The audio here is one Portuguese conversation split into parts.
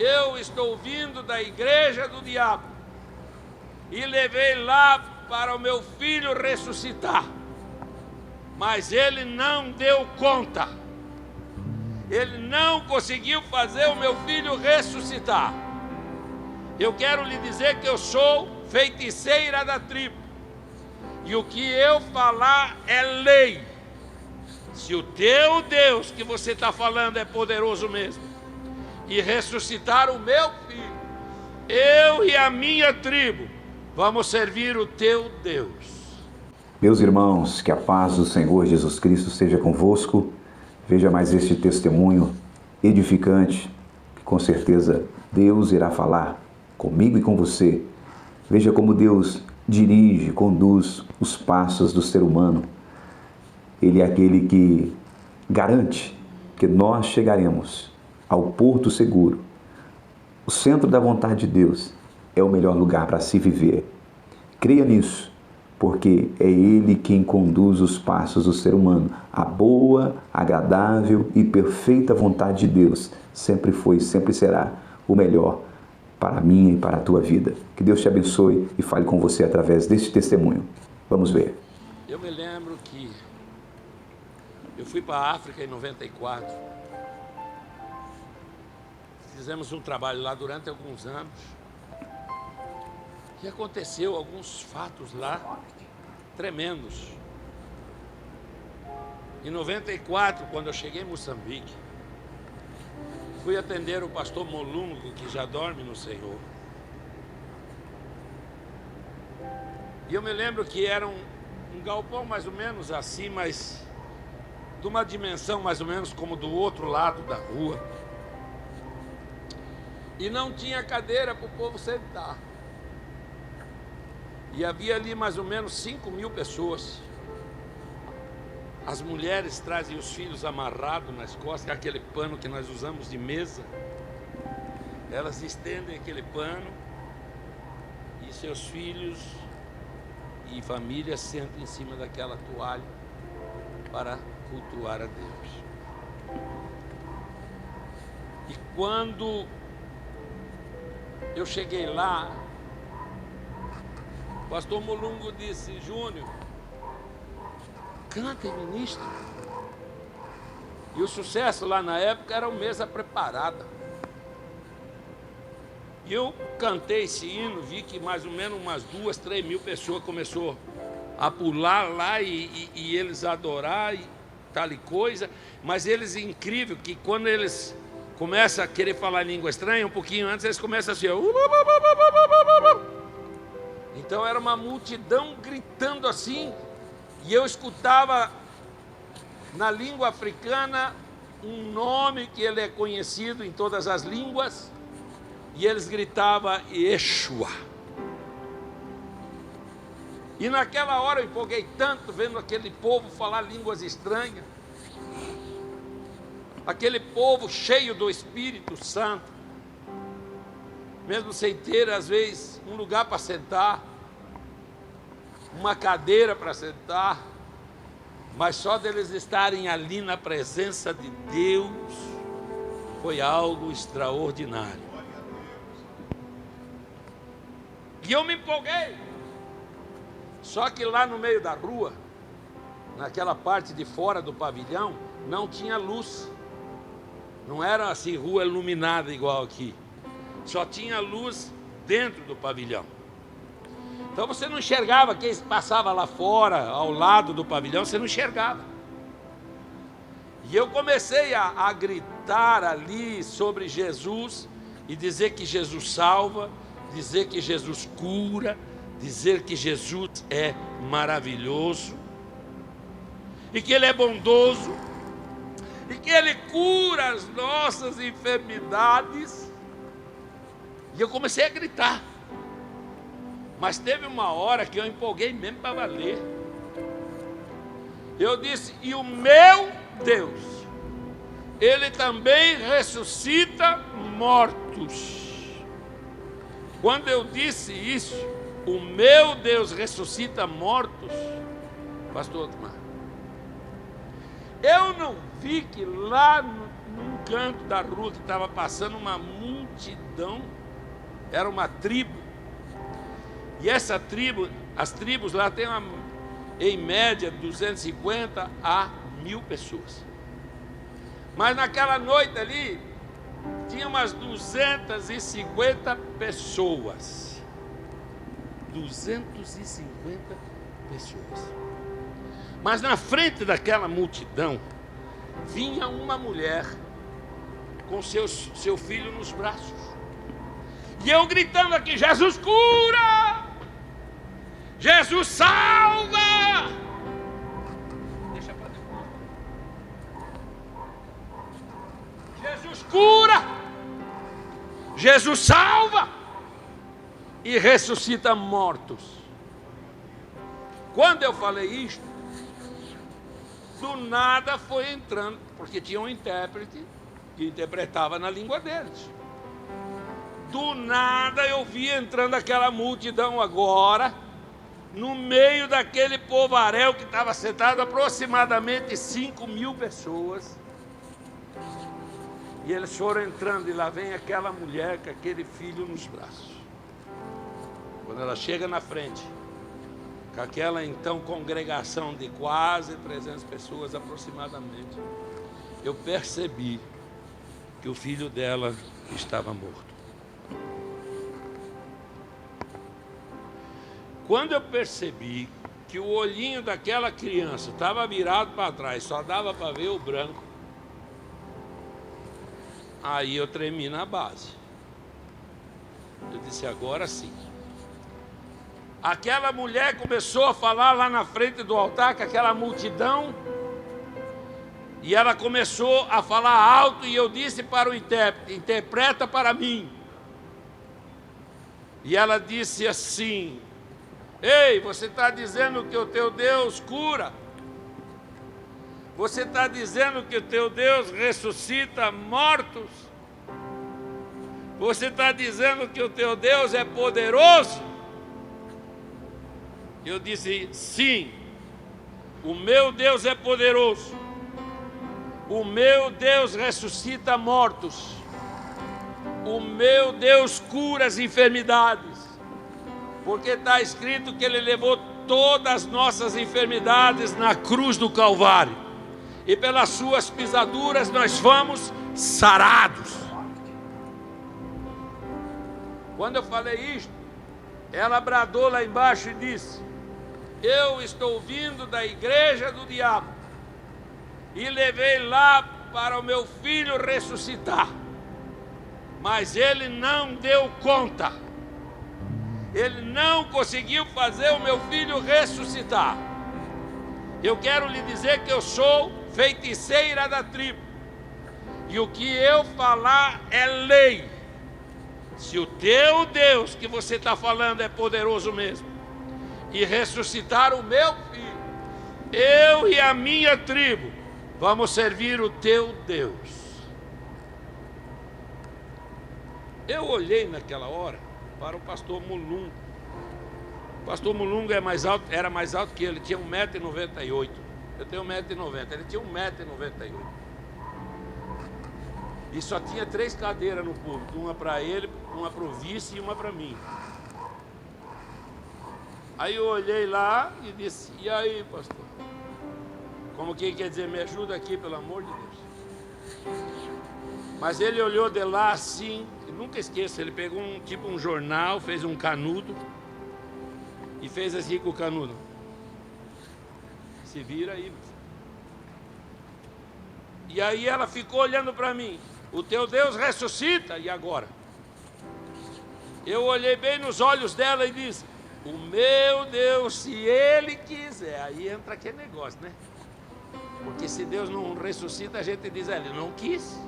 eu estou vindo da igreja do diabo e levei lá para o meu filho ressuscitar, mas ele não deu conta, ele não conseguiu fazer o meu filho ressuscitar. Eu quero lhe dizer que eu sou feiticeira da tribo, e o que eu falar é lei. Se o teu Deus que você está falando é poderoso mesmo, e ressuscitar o meu filho, eu e a minha tribo vamos servir o teu Deus. Meus irmãos, que a paz do Senhor Jesus Cristo seja convosco. Veja mais este testemunho edificante, que com certeza Deus irá falar comigo e com você. Veja como Deus dirige, conduz os passos do ser humano. Ele é aquele que garante que nós chegaremos ao porto seguro. O centro da vontade de Deus é o melhor lugar para se viver. Creia nisso, porque é Ele quem conduz os passos do ser humano. A boa, agradável e perfeita vontade de Deus sempre foi e sempre será o melhor para a minha e para a tua vida. Que Deus te abençoe e fale com você através deste testemunho. Vamos ver. Eu me lembro que eu fui para a África em 94. Fizemos um trabalho lá durante alguns anos. E aconteceu alguns fatos lá tremendos. Em 94, quando eu cheguei em Moçambique, fui atender o pastor Molungo, que já dorme no Senhor. E eu me lembro que era um galpão mais ou menos assim, mas de uma dimensão mais ou menos como do outro lado da rua. E não tinha cadeira para o povo sentar. E havia ali mais ou menos 5.000 pessoas. As mulheres trazem os filhos amarrados nas costas, que é aquele pano que nós usamos de mesa. Elas estendem aquele pano e seus filhos e família sentam em cima daquela toalha para cultuar a Deus. E quando eu cheguei lá, o pastor Molungo disse: Júnior, canta e ministra. E o sucesso lá na época era o Mesa Preparada. E eu cantei esse hino, vi que mais ou menos umas 2.000, 3.000 pessoas começou a pular lá e eles adorar e tal e coisa. Mas eles, incrível, que quando eles começam a querer falar língua estranha, um pouquinho antes eles começam assim, ó. Então era uma multidão gritando assim, e eu escutava na língua africana um nome que ele é conhecido em todas as línguas, e eles gritavam Yeshua. E naquela hora eu empolguei tanto vendo aquele povo falar línguas estranhas, aquele povo cheio do Espírito Santo, mesmo sem ter às vezes um lugar para sentar, uma cadeira para sentar, mas só deles estarem ali na presença de Deus foi algo extraordinário. E eu me empolguei. Só que lá no meio da rua, naquela parte de fora do pavilhão, não tinha luz. Não era assim rua iluminada igual aqui. Só tinha luz dentro do pavilhão. Então você não enxergava quem passava lá fora, ao lado do pavilhão, você não enxergava. E eu comecei a gritar ali sobre Jesus e dizer que Jesus salva, dizer que Jesus cura, dizer que Jesus é maravilhoso e que Ele é bondoso e que Ele cura as nossas enfermidades. E eu comecei a gritar. Mas teve uma hora que eu empolguei mesmo para valer. Eu disse: e o meu Deus, Ele também ressuscita mortos. Quando eu disse isso, o meu Deus ressuscita mortos, pastor Otmar, eu não vi que lá num canto da rua que estava passando uma multidão, era uma tribo. E essa tribo, as tribos lá têm em média 250 a 1000 pessoas. Mas naquela noite ali, tinha umas 250 pessoas. 250 pessoas. Mas na frente daquela multidão, vinha uma mulher com seu filho nos braços. E eu gritando aqui: Jesus cura! Jesus salva! Deixa para depois. Jesus cura! Jesus salva! E ressuscita mortos. Quando eu falei isto, do nada foi entrando, porque tinha um intérprete que interpretava na língua deles. Do nada eu vi entrando aquela multidão agora, no meio daquele povaréu que estava sentado aproximadamente 5.000 pessoas. E eles foram entrando, e lá vem aquela mulher com aquele filho nos braços. Quando ela chega na frente, com aquela então congregação de quase 300 pessoas aproximadamente, eu percebi que o filho dela estava morto. Quando eu percebi que o olhinho daquela criança estava virado para trás, só dava para ver o branco, aí eu tremi na base. Eu disse: agora sim. Aquela mulher começou a falar lá na frente do altar com aquela multidão, e ela começou a falar alto, e eu disse para o intérprete: interpreta para mim. E ela disse assim: ei, você está dizendo que o teu Deus cura? Você está dizendo que o teu Deus ressuscita mortos? Você está dizendo que o teu Deus é poderoso? Eu disse: sim, o meu Deus é poderoso. O meu Deus ressuscita mortos. O meu Deus cura as enfermidades. Porque está escrito que Ele levou todas as nossas enfermidades na cruz do Calvário. E pelas suas pisaduras nós fomos sarados. Quando eu falei isto, ela bradou lá embaixo e disse: eu estou vindo da igreja do diabo e levei lá para o meu filho ressuscitar, mas ele não deu conta. Ele não conseguiu fazer o meu filho ressuscitar. Eu quero lhe dizer que eu sou feiticeira da tribo, e o que eu falar é lei. Se o teu Deus que você está falando é poderoso mesmo, e ressuscitar o meu filho, eu e a minha tribo vamos servir o teu Deus. Eu olhei naquela hora para o pastor Mulungo. O pastor Mulungo era mais alto que ele, tinha 1,98 m. Eu tenho 1,90 m, ele tinha 1,98 m. E só tinha 3 cadeiras no púlpito, uma para ele, uma para o vice e uma para mim. Aí eu olhei lá e disse: e aí, pastor? Como quem quer dizer, me ajuda aqui, pelo amor de Deus. Mas ele olhou de lá assim, nunca esqueço, ele pegou um jornal, fez um canudo e fez assim com o canudo. Se vira aí. E aí ela ficou olhando para mim: o teu Deus ressuscita, e agora? Eu olhei bem nos olhos dela e disse: o meu Deus, se Ele quiser. Aí entra aquele negócio, né? Porque se Deus não ressuscita, a gente diz: Ele não quis.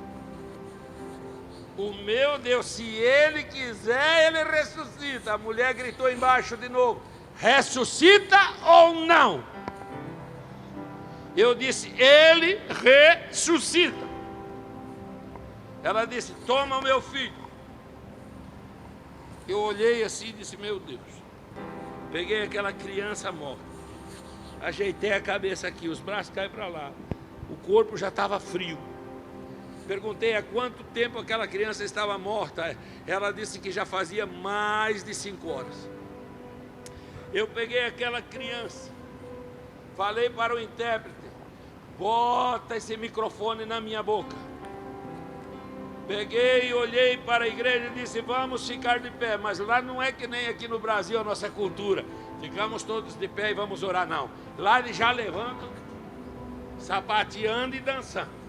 O meu Deus, se Ele quiser, Ele ressuscita. A mulher gritou embaixo de novo: ressuscita ou não? Eu disse: Ele ressuscita. Ela disse: toma o meu filho. Eu olhei assim e disse: meu Deus. Peguei aquela criança morta, ajeitei a cabeça aqui, os braços caem para lá, o corpo já estava frio. Perguntei há quanto tempo aquela criança estava morta. Ela disse que já fazia mais de 5 horas. Eu peguei aquela criança, falei para o intérprete: bota esse microfone na minha boca. Peguei e olhei para a igreja e disse: vamos ficar de pé. Mas lá não é que nem aqui no Brasil a nossa cultura, ficamos todos de pé e vamos orar, não. Lá eles já levantam, sapateando e dançando.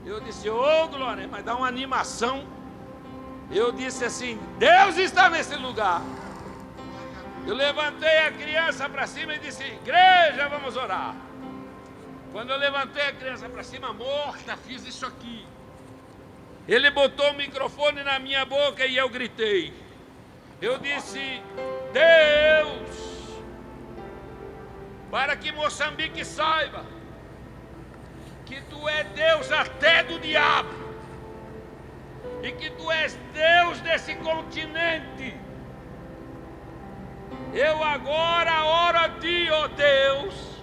Eu disse: ô glória, mas dá uma animação. Eu disse assim: Deus está nesse lugar. Eu levantei a criança para cima e disse: igreja, vamos orar. Quando eu levantei a criança para cima, morta, fiz isso aqui. Ele botou o microfone na minha boca e eu gritei. Eu disse: Deus, para que Moçambique saiba que tu é Deus até do diabo, e que tu és Deus desse continente. Eu agora oro a ti, ó Deus,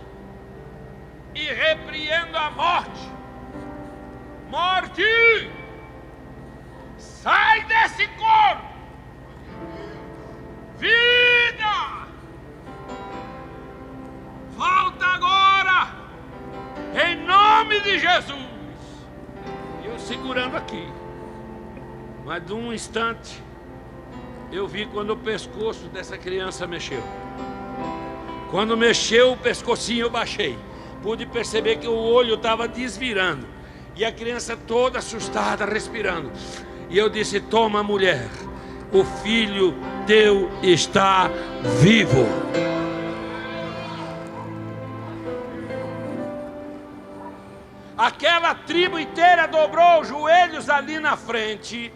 e repreendo a morte. Morte, sai desse corpo. Vida, volta agora, em nome de Jesus. E eu segurando aqui. Mas de um instante, eu vi quando o pescoço dessa criança mexeu. Quando mexeu o pescocinho, eu baixei. Pude perceber que o olho estava desvirando. E a criança toda assustada, respirando. E eu disse: toma, mulher, o filho teu está vivo. Aquela tribo inteira dobrou os joelhos ali na frente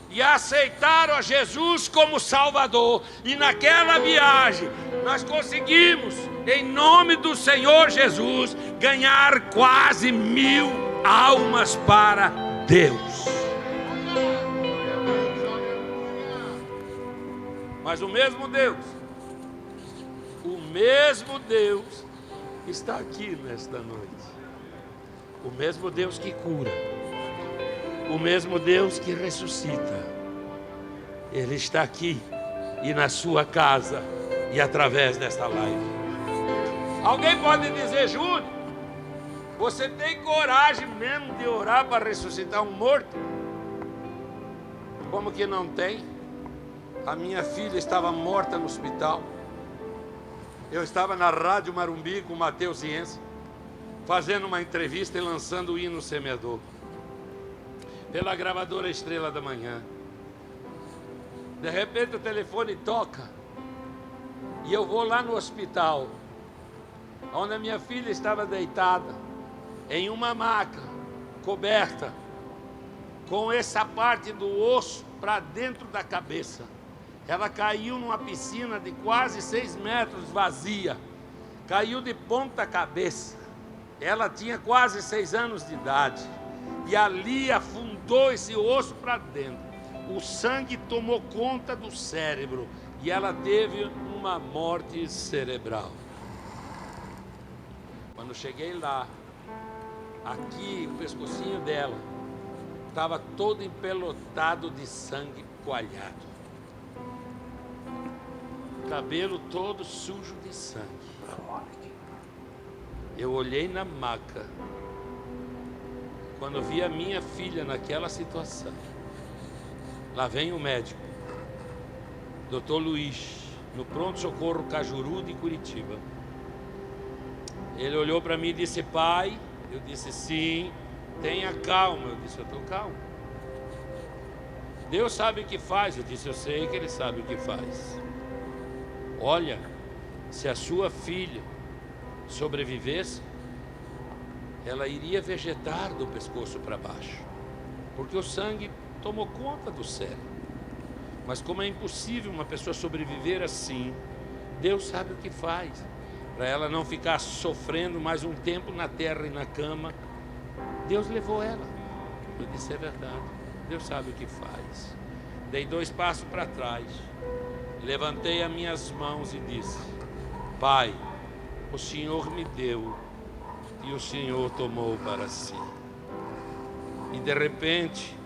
e aceitaram a Jesus como Salvador. E naquela viagem nós conseguimos, em nome do Senhor Jesus, ganhar quase 1000 almas para Deus. Mas o mesmo Deus está aqui nesta noite. O mesmo Deus que cura, o mesmo Deus que ressuscita, Ele está aqui e na sua casa e através desta live. Alguém pode dizer: Júlio, você tem coragem mesmo de orar para ressuscitar um morto? Como que não tem? A minha filha estava morta no hospital. Eu estava na Rádio Marumbi com o Mateus Ciência, fazendo uma entrevista e lançando o hino Semeador pela gravadora Estrela da Manhã. De repente o telefone toca e eu vou lá no hospital, onde a minha filha estava deitada em uma maca coberta, com essa parte do osso para dentro da cabeça. Ela caiu numa piscina de quase 6 metros vazia, caiu de ponta cabeça. Ela tinha quase 6 anos de idade e ali afundou esse osso para dentro. O sangue tomou conta do cérebro e ela teve uma morte cerebral. Quando cheguei lá, aqui o pescocinho dela estava todo empelotado de sangue coalhado, cabelo todo sujo de sangue. Eu olhei na maca, quando vi a minha filha naquela situação. Lá vem o médico, Dr. Luiz, no pronto-socorro Cajuru de Curitiba. Ele olhou para mim e disse: pai. Eu disse: sim. Tenha calma. Eu disse: eu estou calmo. Deus sabe o que faz. Eu disse: eu sei que Ele sabe o que faz. Olha, se a sua filha sobrevivesse, ela iria vegetar do pescoço para baixo, porque o sangue tomou conta do cérebro. Mas como é impossível uma pessoa sobreviver assim, Deus sabe o que faz, para ela não ficar sofrendo mais um tempo na terra e na cama. Deus levou ela. Eu disse: é verdade, Deus sabe o que faz. Dei 2 passos para trás, levantei as minhas mãos e disse: pai, o Senhor me deu e o Senhor tomou para si. E de repente,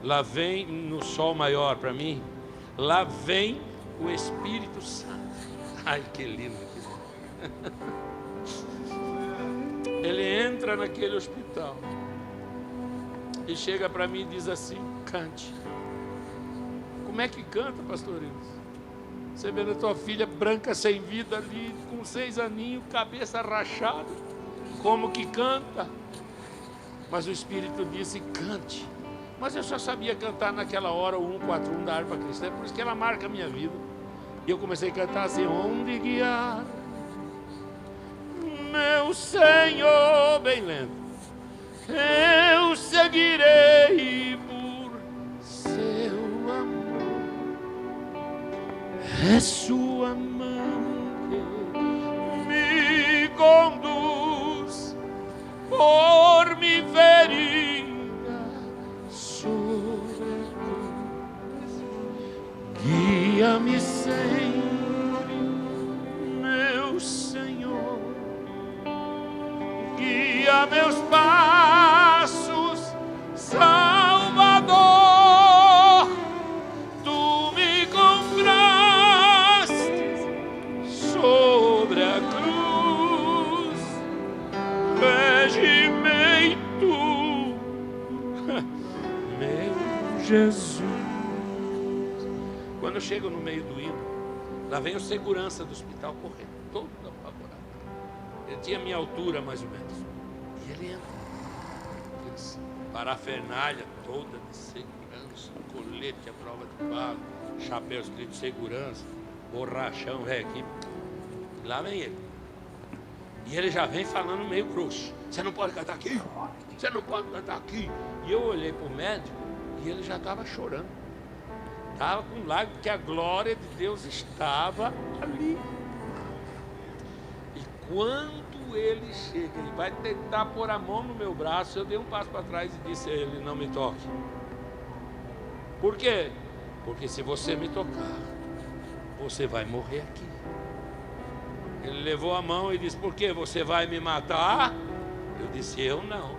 lá vem no sol maior para mim, lá vem o Espírito Santo. Ai, que lindo. Ele entra naquele hospital e chega para mim e diz assim: cante. Como é que canta, pastor Ilson? Você vê a tua filha branca sem vida ali, com 6 aninhos, cabeça rachada, como que canta? Mas o Espírito disse: cante. Mas eu só sabia cantar naquela hora o 141 da harpa cristã, por isso que ela marca a minha vida. E eu comecei a cantar assim: onde guiar meu Senhor, bem lento, eu seguirei por seu amor. É sua mão que me conduz por me ferida sobre a cruz. Guia-me sempre, meu Senhor, guia meus passos, Salvador. Tu me compraste sobre a cruz, regimei tu, meu Jesus. Quando eu chego no meio do hino, lá vem o segurança do hospital correndo, todo apavorado. Ele tinha a minha altura, mais ou menos. E ele entra. Aqueles parafernália toda de segurança, colete à prova de bala, chapéu escrito de segurança, borrachão, aqui. E lá vem ele. E ele já vem falando meio grosso: você não pode cantar aqui, você não pode cantar aqui. E eu olhei para o médico e ele já estava chorando. Estava com lágrimas, porque a glória de Deus estava ali. E quando ele chega, ele vai tentar pôr a mão no meu braço, eu dei um passo para trás e disse a ele: não me toque. Por quê? Porque se você me tocar, você vai morrer aqui. Ele levou a mão e disse: por quê? Você vai me matar? Eu disse: eu não,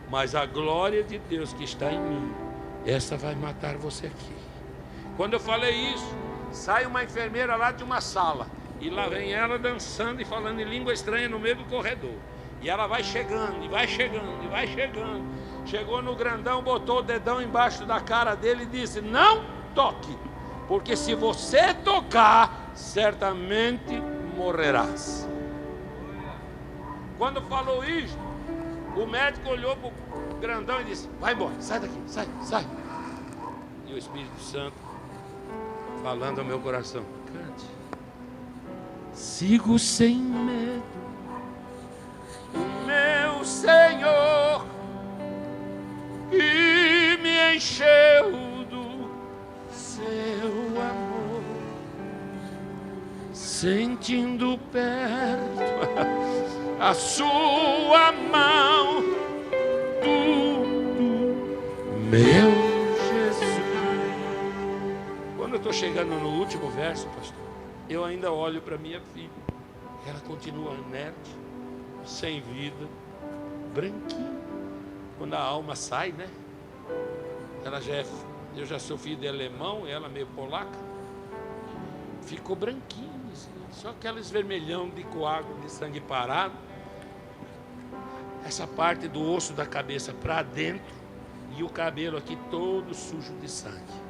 mas a glória de Deus que está em mim, essa vai matar você aqui. Quando eu falei isso, sai uma enfermeira lá de uma sala, e lá vem ela dançando e falando em língua estranha no meio do corredor. E ela vai chegando, e vai chegando, e vai chegando. Chegou no grandão, botou o dedão embaixo da cara dele e disse: não toque, porque se você tocar, certamente morrerás. Quando falou isso, o médico olhou para o grandão e disse: vai embora, sai daqui, sai, sai. E o Espírito Santo falando ao meu coração: cante. Sigo sem medo, meu Senhor, que me encheu do seu amor, sentindo perto a sua mão, meu Jesus. Quando eu estou chegando no último verso, pastor, eu ainda olho para minha filha. Ela continua inerte, sem vida, branquinha. Quando a alma sai, né? Ela já é, eu já sou filho de alemão, ela meio polaca. Ficou branquinha, assim, só aqueles vermelhão de coágulo, de sangue parado. Essa parte do osso da cabeça para dentro e o cabelo aqui todo sujo de sangue.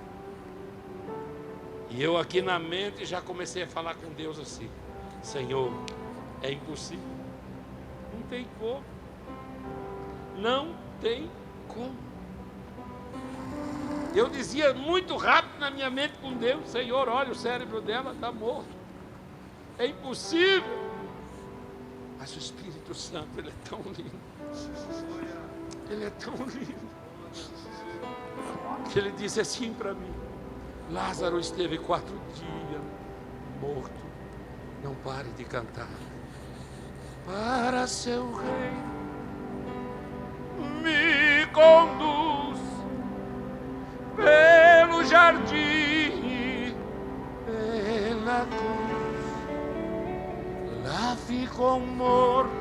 E eu aqui na mente já comecei a falar com Deus assim: Senhor, é impossível. Não tem como. Não tem como. Eu dizia muito rápido na minha mente com Deus: Senhor, olha, o cérebro dela está morto. É impossível. Mas o Espírito Santo, ele é tão lindo. Ele é tão lindo. Que ele disse assim para mim: Lázaro esteve 4 dias morto. Não pare de cantar. Para seu reino me conduz pelo jardim, pela cruz. Lá ficou morto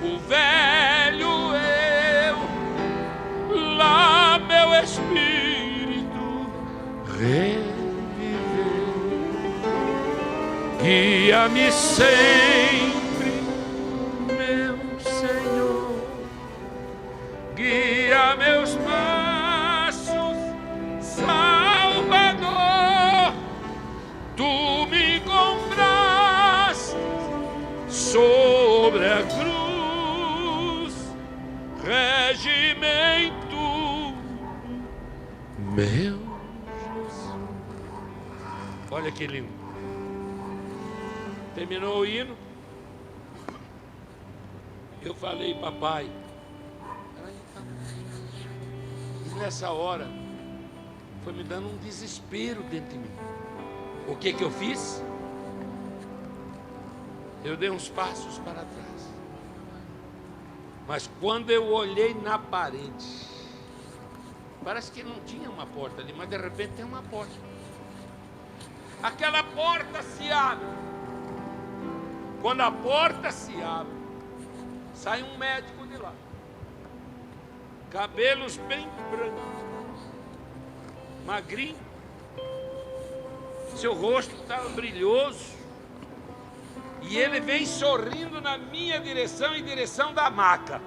o velho eu, guia-me sempre, meu Senhor, guia meus passos, Salvador. Tu me compraste sobre a cruz, regimento meu Jesus. Olha que lindo. Terminou o hino. Eu falei, papai. E nessa hora foi me dando um desespero dentro de mim. O que eu fiz? Eu dei uns passos para trás. Mas quando eu olhei na parede, parece que não tinha uma porta ali, mas de repente tem uma porta. Aquela porta se abre. Quando a porta se abre, sai um médico de lá. Cabelos bem brancos, magrinho. Seu rosto estava brilhoso. E ele vem sorrindo na minha direção, em direção da maca.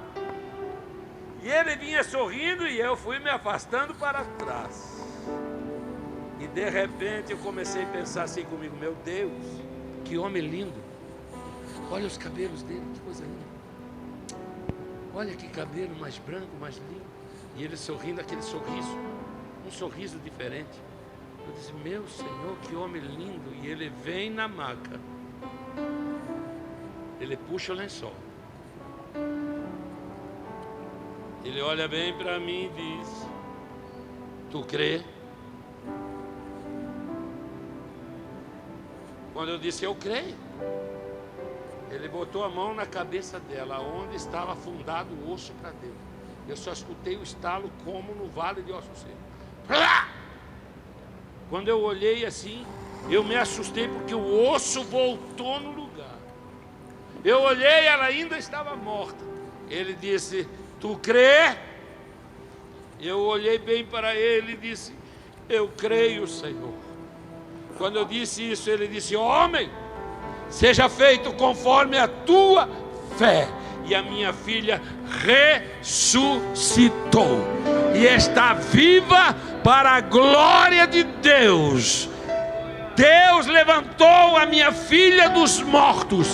E ele vinha sorrindo e eu fui me afastando para trás. E de repente eu comecei a pensar assim comigo: meu Deus, que homem lindo. Olha os cabelos dele, que coisa linda. Olha que cabelo mais branco, mais lindo. E ele sorrindo, aquele sorriso, um sorriso diferente. Eu disse: meu Senhor, que homem lindo. E ele vem na maca. Ele puxa o lençol. Ele olha bem para mim e diz: tu crê? Quando eu disse eu creio, ele botou a mão na cabeça dela, onde estava afundado o osso para dentro. Eu só escutei o estalo como no vale de ossos secos. Quando eu olhei assim, eu me assustei porque o osso voltou no lugar. Eu olhei, ela ainda estava morta. Ele disse: tu crê? Eu olhei bem para ele e disse: eu creio, Senhor. Quando eu disse isso, ele disse: homem, seja feito conforme a tua fé. E a minha filha ressuscitou e está viva para a glória de Deus. Deus levantou a minha filha dos mortos.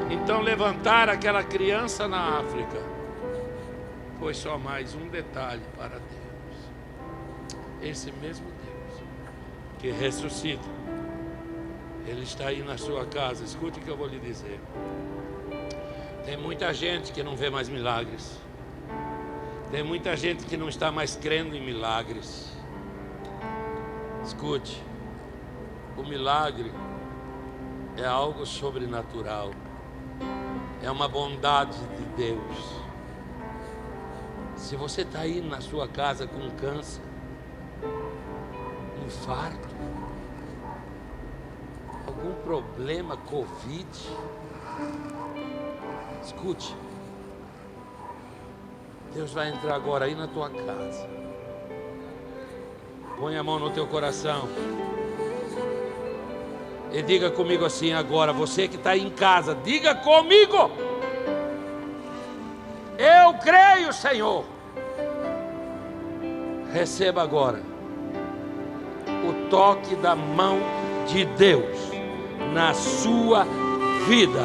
Então levantar aquela criança na África foi só mais um detalhe para Deus. Esse mesmo Deus que ressuscita, Ele está aí na sua casa. Escute o que eu vou lhe dizer. Tem muita gente que não vê mais milagres. Tem muita gente que não está mais crendo em milagres. Escute, o milagre é algo sobrenatural. É uma bondade de Deus. Se você está aí na sua casa com câncer, infarto, algum problema, Covid, escute, Deus vai entrar agora aí na tua casa. Põe a mão no teu coração e diga comigo assim agora. Você que está aí em casa, diga comigo: eu creio, Senhor. Receba agora o toque da mão de Deus na sua vida.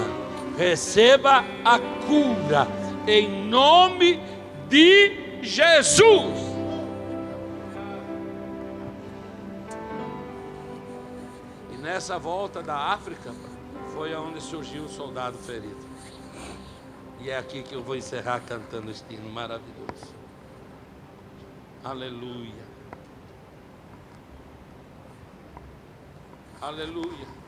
Receba a cura em nome de Jesus. E nessa volta da África foi onde surgiu o soldado ferido. E é aqui que eu vou encerrar cantando este hino maravilhoso. Aleluia. Aleluia.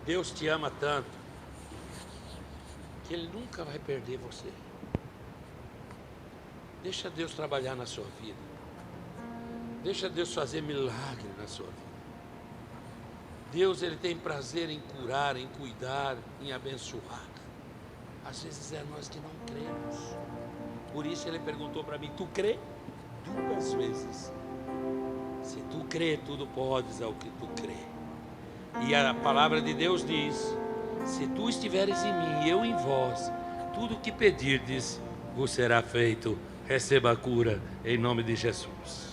Deus te ama tanto que Ele nunca vai perder você. Deixa Deus trabalhar na sua vida. Deixa Deus fazer milagre na sua vida. Deus, Ele tem prazer em curar, em cuidar, em abençoar. Às vezes é nós que não cremos. Por isso Ele perguntou para mim: tu crê? 2 vezes. Se tu crê, tudo podes ao que tu crê. E a palavra de Deus diz: se tu estiveres em mim e eu em vós, tudo o que pedirdes vos será feito. Receba a cura em nome de Jesus.